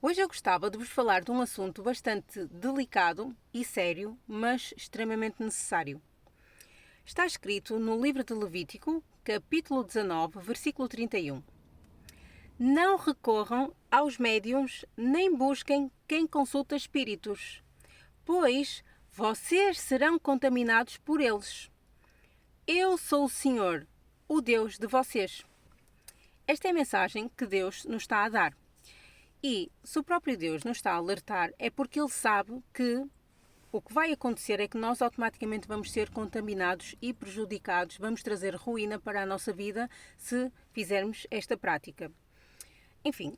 Hoje eu gostava de vos falar de um assunto bastante delicado e sério, mas extremamente necessário. Está escrito no livro de Levítico, capítulo 19, versículo 31. Não recorram aos médiuns, nem busquem quem consulta espíritos, pois vocês serão contaminados por eles. Eu sou o Senhor, o Deus de vocês. Esta é a mensagem que Deus nos está a dar. E se o próprio Deus nos está a alertar, é porque Ele sabe que o que vai acontecer é que nós automaticamente vamos ser contaminados e prejudicados, vamos trazer ruína para a nossa vida se fizermos esta prática. Enfim,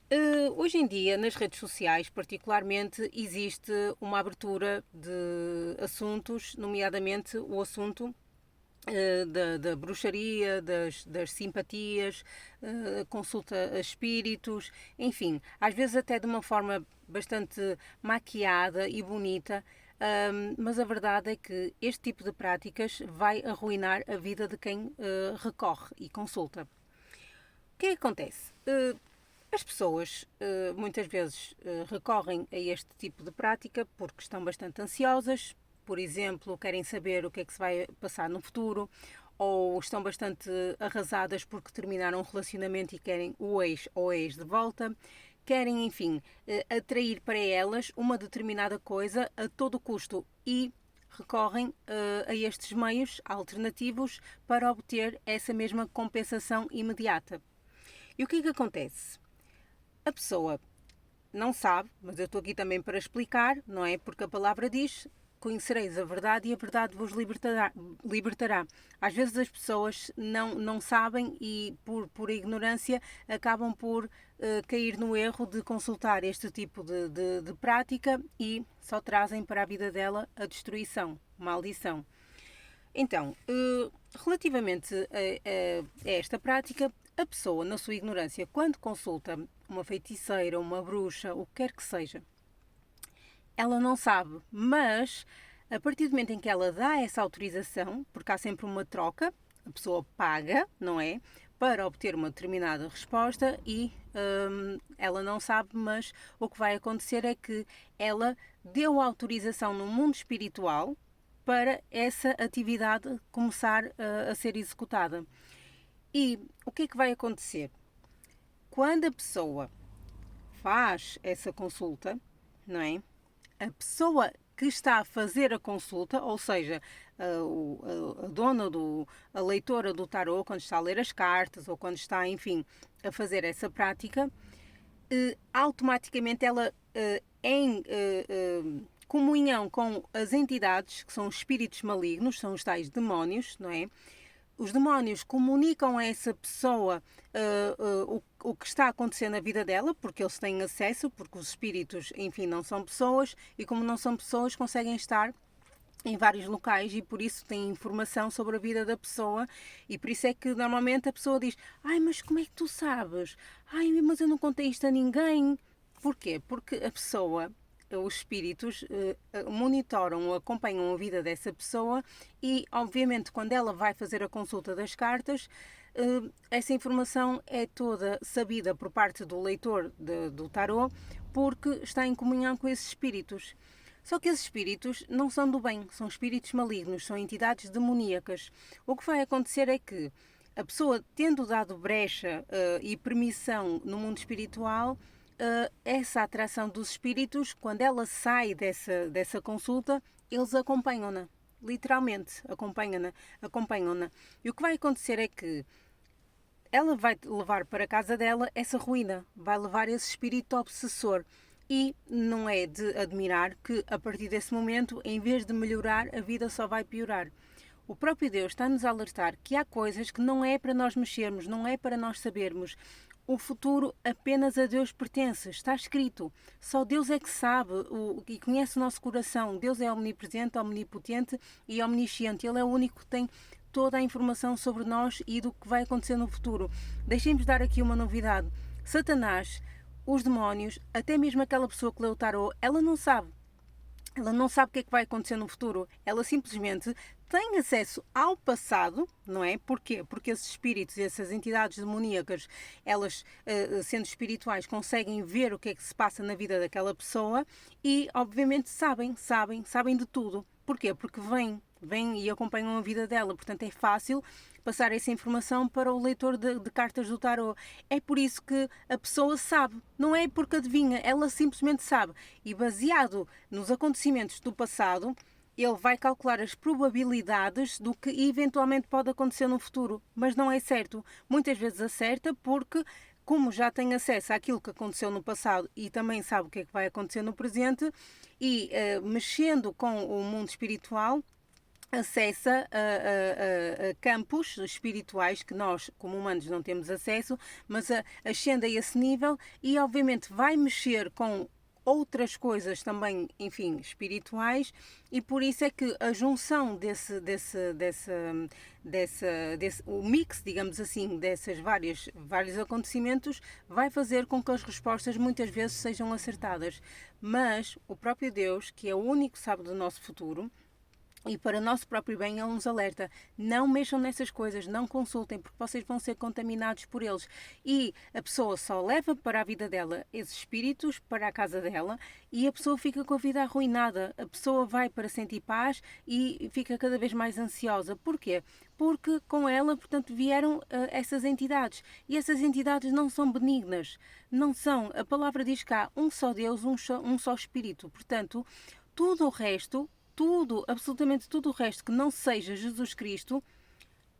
hoje em dia, nas redes sociais, particularmente, existe uma abertura de assuntos, nomeadamente o assunto da bruxaria, das simpatias, consulta a espíritos, enfim, às vezes até de uma forma bastante maquiada e bonita, mas a verdade é que este tipo de práticas vai arruinar a vida de quem recorre e consulta. O que é que acontece? As pessoas muitas vezes recorrem a este tipo de prática porque estão bastante ansiosas, por exemplo, querem saber o que é que se vai passar no futuro, ou estão bastante arrasadas porque terminaram um relacionamento e querem o ex ou ex de volta, querem, enfim, atrair para elas uma determinada coisa a todo custo e recorrem a estes meios alternativos para obter essa mesma compensação imediata. E o que é que acontece? A pessoa não sabe, mas eu estou aqui também para explicar, não é? Porque a palavra diz: conhecereis a verdade e a verdade vos libertará. Às vezes as pessoas não sabem e, por ignorância, acabam por cair no erro de consultar este tipo de prática e só trazem para a vida dela a destruição, maldição. Então, relativamente a esta prática, a pessoa, na sua ignorância, quando consulta uma feiticeira, uma bruxa, o que quer que seja, ela não sabe, mas a partir do momento em que ela dá essa autorização, porque há sempre uma troca, a pessoa paga, não é? Para obter uma determinada resposta e ela não sabe, mas o que vai acontecer é que ela deu autorização no mundo espiritual para essa atividade começar a ser executada. E o que é que vai acontecer? Quando a pessoa faz essa consulta, não é? A pessoa que está a fazer a consulta, ou seja, a dona a leitora do tarô, quando está a ler as cartas ou quando está, enfim, a fazer essa prática, automaticamente ela, em comunhão com as entidades, que são os espíritos malignos, são os tais demónios, não é? Os demónios comunicam a essa pessoa o que está acontecendo na vida dela, porque eles têm acesso, porque os espíritos, enfim, não são pessoas, e como não são pessoas, conseguem estar em vários locais e por isso têm informação sobre a vida da pessoa e por isso é que normalmente a pessoa diz: ai, mas como é que tu sabes? Ai, mas eu não contei isto a ninguém. Porquê? Porque a pessoa, os espíritos, monitoram ou acompanham a vida dessa pessoa e, obviamente, quando ela vai fazer a consulta das cartas, essa informação é toda sabida por parte do leitor do tarô porque está em comunhão com esses espíritos. Só que esses espíritos não são do bem, são espíritos malignos, são entidades demoníacas. O que vai acontecer é que a pessoa, tendo dado brecha e permissão no mundo espiritual, essa atração dos espíritos, quando ela sai dessa consulta, eles acompanham-na. Literalmente, acompanham-na. E o que vai acontecer é que ela vai levar para a casa dela essa ruína, vai levar esse espírito obsessor. E não é de admirar que, a partir desse momento, em vez de melhorar, a vida só vai piorar. O próprio Deus está-nos a alertar que há coisas que não é para nós mexermos, não é para nós sabermos. O futuro apenas a Deus pertence, está escrito. Só Deus é que sabe e conhece o nosso coração. Deus é omnipresente, omnipotente e omnisciente. Ele é o único que tem toda a informação sobre nós e do que vai acontecer no futuro. Deixem-me dar aqui uma novidade. Satanás, os demónios, até mesmo aquela pessoa que leu o tarô, ela não sabe. Ela não sabe o que é que vai acontecer no futuro. Ela simplesmente tem acesso ao passado, não é? Porquê? Porque esses espíritos, essas entidades demoníacas, elas, sendo espirituais, conseguem ver o que é que se passa na vida daquela pessoa e, obviamente, sabem de tudo. Porquê? Porque vêm e acompanham a vida dela. Portanto, é fácil passar essa informação para o leitor de cartas do tarot. É por isso que a pessoa sabe, não é porque adivinha, ela simplesmente sabe. E baseado nos acontecimentos do passado, ele vai calcular as probabilidades do que eventualmente pode acontecer no futuro, mas não é certo. Muitas vezes acerta porque, como já tem acesso àquilo que aconteceu no passado e também sabe o que é que vai acontecer no presente, e mexendo com o mundo espiritual, acessa a campos espirituais que nós, como humanos, não temos acesso, mas ascende a esse nível e, obviamente, vai mexer com outras coisas também, enfim, espirituais, e por isso é que a junção o mix, digamos assim, desses vários acontecimentos vai fazer com que as respostas muitas vezes sejam acertadas. Mas o próprio Deus, que é o único que sabe do nosso futuro, e para nosso próprio bem, ele nos alerta: não mexam nessas coisas, não consultem, porque vocês vão ser contaminados por eles. E a pessoa só leva para a vida dela esses espíritos, para a casa dela, e a pessoa fica com a vida arruinada. A pessoa vai para sentir paz e fica cada vez mais ansiosa. Porquê? Porque com ela, portanto, vieram essas entidades. E essas entidades não são benignas. Não são. A palavra diz cá: um só Deus, um só Espírito. Portanto, tudo o resto, tudo, absolutamente tudo o resto que não seja Jesus Cristo,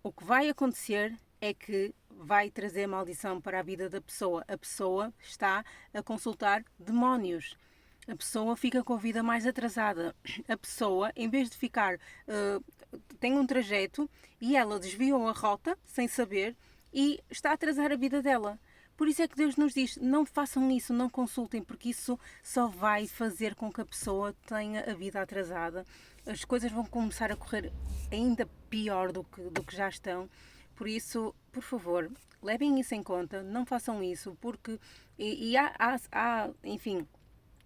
o que vai acontecer é que vai trazer maldição para a vida da pessoa. A pessoa está a consultar demónios. A pessoa fica com a vida mais atrasada. A pessoa, em vez de ficar, tem um trajeto e ela desviou a rota sem saber e está a atrasar a vida dela. Por isso é que Deus nos diz: não façam isso, não consultem, porque isso só vai fazer com que a pessoa tenha a vida atrasada. As coisas vão começar a correr ainda pior do que já estão. Por isso, por favor, levem isso em conta, não façam isso, porque. E enfim,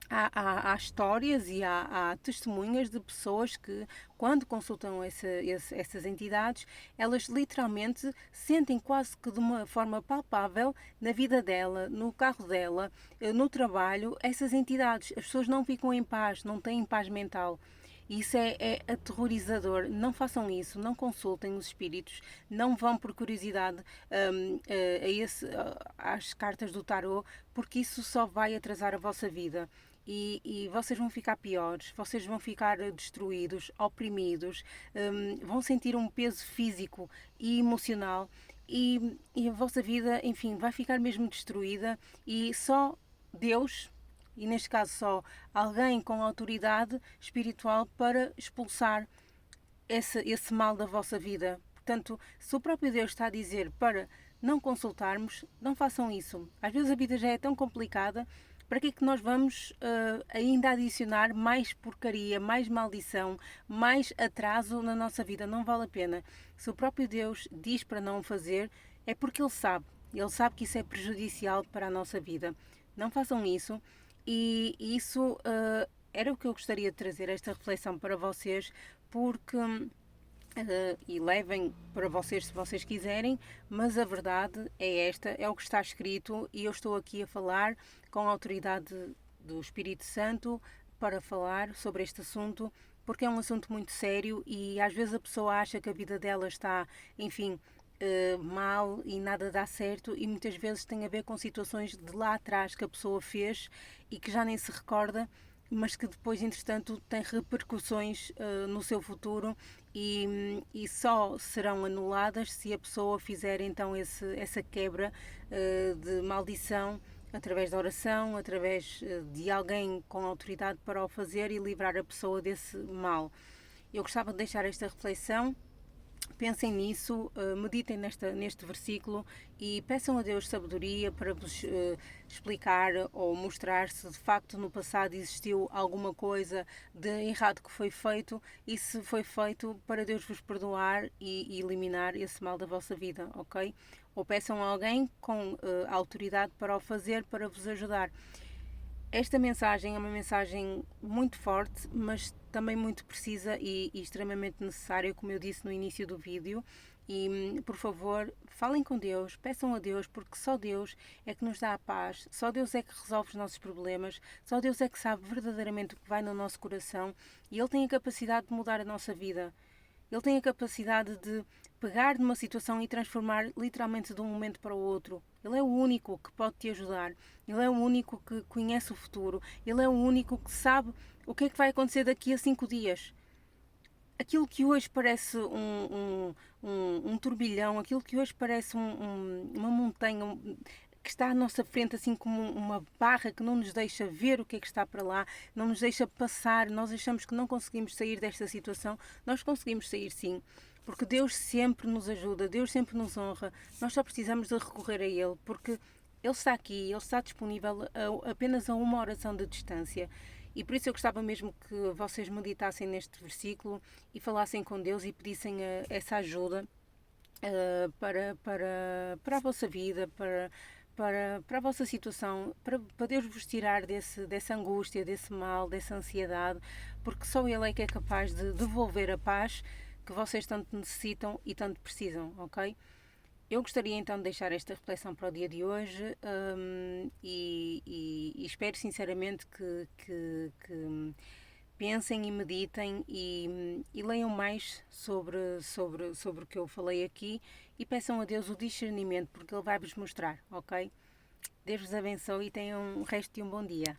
há histórias e há testemunhas de pessoas que, quando consultam essas entidades, elas literalmente sentem quase que de uma forma palpável na vida dela, no carro dela, no trabalho, essas entidades. As pessoas não ficam em paz, não têm paz mental. Isso é aterrorizador. Não façam isso, não consultem os espíritos, não vão por curiosidade às cartas do tarot, porque isso só vai atrasar a vossa vida. E vocês vão ficar piores, vocês vão ficar destruídos, oprimidos, vão sentir um peso físico e emocional e a vossa vida, enfim, vai ficar mesmo destruída e só Deus, e neste caso só alguém com autoridade espiritual para expulsar esse mal da vossa vida. Portanto, se o próprio Deus está a dizer para não consultarmos, não façam isso. Às vezes a vida já é tão complicada, para que é que nós vamos ainda adicionar mais porcaria, mais maldição, mais atraso na nossa vida? Não vale a pena. Se o próprio Deus diz para não fazer, é porque Ele sabe. Ele sabe que isso é prejudicial para a nossa vida. Não façam isso. E isso era o que eu gostaria de trazer, esta reflexão para vocês, porque e levem para vocês se vocês quiserem, mas a verdade é esta, é o que está escrito e eu estou aqui a falar com a autoridade do Espírito Santo para falar sobre este assunto, porque é um assunto muito sério e às vezes a pessoa acha que a vida dela está, enfim, mal e nada dá certo e muitas vezes tem a ver com situações de lá atrás que a pessoa fez e que já nem se recorda, mas que depois, entretanto, tem repercussões no seu futuro e só serão anuladas se a pessoa fizer então essa quebra de maldição através da oração, através de alguém com autoridade para o fazer e livrar a pessoa desse mal. Eu gostava de deixar esta reflexão. Pensem nisso, meditem neste versículo e peçam a Deus sabedoria para vos explicar ou mostrar se de facto no passado existiu alguma coisa de errado que foi feito e se foi feito para Deus vos perdoar e eliminar esse mal da vossa vida, ok? Ou peçam a alguém com autoridade para o fazer, para vos ajudar. Esta mensagem é uma mensagem muito forte, mas também muito precisa e extremamente necessária, como eu disse no início do vídeo. E, por favor, falem com Deus, peçam a Deus, porque só Deus é que nos dá a paz, só Deus é que resolve os nossos problemas, só Deus é que sabe verdadeiramente o que vai no nosso coração e Ele tem a capacidade de mudar a nossa vida. Ele tem a capacidade de pegar numa situação e transformar literalmente de um momento para o outro. Ele é o único que pode te ajudar. Ele é o único que conhece o futuro. Ele é o único que sabe o que é que vai acontecer daqui a 5 dias. Aquilo que hoje parece um turbilhão, aquilo que hoje parece uma montanha, que está à nossa frente assim como uma barra que não nos deixa ver o que é que está para lá, não nos deixa passar, nós achamos que não conseguimos sair desta situação, nós conseguimos sair sim, porque Deus sempre nos ajuda, Deus sempre nos honra, nós só precisamos de recorrer a Ele, porque Ele está aqui, Ele está disponível apenas a uma oração de distância. E por isso eu gostava mesmo que vocês meditassem neste versículo e falassem com Deus e pedissem essa ajuda para a vossa vida, para a vossa situação, para Deus vos tirar dessa angústia, desse mal, dessa ansiedade, porque só Ele é que é capaz de devolver a paz que vocês tanto necessitam e tanto precisam, ok? Eu gostaria então de deixar esta reflexão para o dia de hoje e espero sinceramente que pensem e meditem e leiam mais sobre o que eu falei aqui e peçam a Deus o discernimento, porque Ele vai-vos mostrar, ok? Deus vos abençoe e tenham um resto de um bom dia.